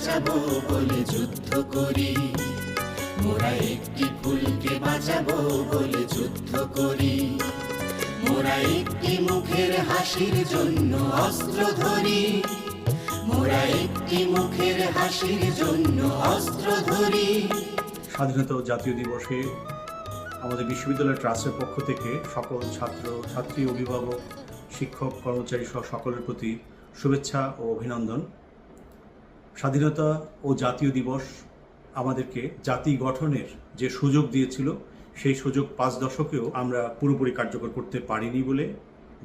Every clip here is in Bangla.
বাঁচাবো বলে যুদ্ধ করি, মোরা একটি ফুলকে বাঁচাবো বলে যুদ্ধ করি, মোরা একটি মুখের হাসির জন্য অস্ত্র ধরি, মোরা একটি মুখের হাসির জন্য অস্ত্র ধরি। স্বাধীনতা ও জাতীয় দিবসে আমাদের বিশ্ববিদ্যালয় ট্রাস্টের পক্ষ থেকে সকল ছাত্র ছাত্রী, অভিভাবক, শিক্ষক, কর্মচারী সহ সকলের প্রতি শুভেচ্ছা ও অভিনন্দন। স্বাধীনতা ও জাতীয় দিবস আমাদেরকে জাতি গঠনের যে সুযোগ দিয়েছিল, সেই সুযোগ 5 দশকেও আমরা পুরোপুরি কার্যকর করতে পারিনি বলে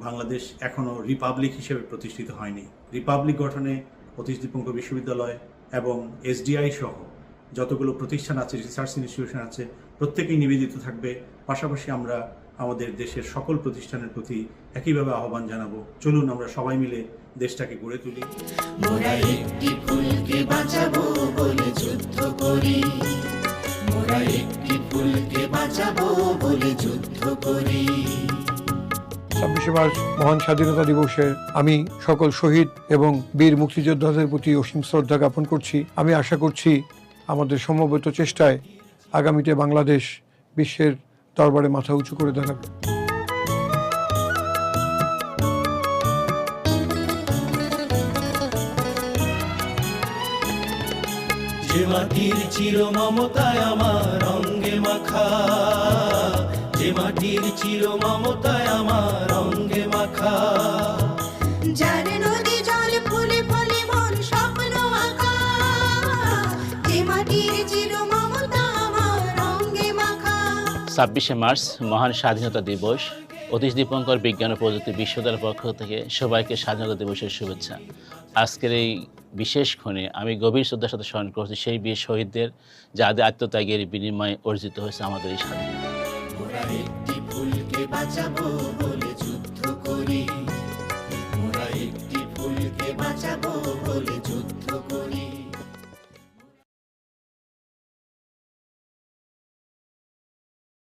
বাংলাদেশ এখনও রিপাবলিক হিসেবে প্রতিষ্ঠিত হয়নি। রিপাবলিক গঠনে অতীশ দীপঙ্কর বিশ্ববিদ্যালয় এবং এসডিআই সহ যতগুলো প্রতিষ্ঠান আছে, রিসার্চ ইনস্টিটিউশন আছে, প্রত্যেকেই নিবেদিত থাকবে। পাশাপাশি আমরা আমাদের দেশের সকল প্রতিষ্ঠানের প্রতি একইভাবে আহ্বান জানাবো, চলুন আমরা সবাই মিলে দেশটাকে গড়ে তুলি। মোরা একটি ফুলকে বাঁচাবো বলে যুদ্ধ করি, মোরা একটি ফুলকে বাঁচাবো বলে যুদ্ধ করি। 26শে মার্চ মহান স্বাধীনতা দিবসে আমি সকল শহীদ এবং বীর মুক্তিযোদ্ধাদের প্রতি অসীম শ্রদ্ধা জ্ঞাপন করছি। আমি আশা করছি আমাদের সমবেত চেষ্টায় আগামীতে বাংলাদেশ বিশ্বের দরবারে মাথা উঁচু করে দাঁড়াবে। যে মাটির চির মমতায় আমার অঙ্গে মাখা, যে মাটির চির মমতায় আমার অঙ্গে মাখা, যার নদী জল ফুলে ফুলে মন স্বপ্ন আঁকা, যে মাটির চির মমতা আমার অঙ্গে মাখা। 26শে মার্চ মহান স্বাধীনতা দিবস। অতীশ দীপঙ্কর বিজ্ঞান ও প্রযুক্তি বিশ্ববিদ্যালয়ের পক্ষ থেকে সবাইকে স্বাধীনতা দিবসের শুভেচ্ছা। আজকের এই বিশেষ ক্ষণে আমি গভীর শ্রদ্ধার সাথে স্মরণ করছি সেই বীর শহীদদের, যাদের আত্মত্যাগের বিনিময়ে অর্জিত হয়েছে আমাদের এই স্বাধীনতা। মোরা একটি ফুলকে বাঁচাবো বলে যুদ্ধ করি, মোরা একটি ফুলকে বাঁচাবো বলে যুদ্ধ করি।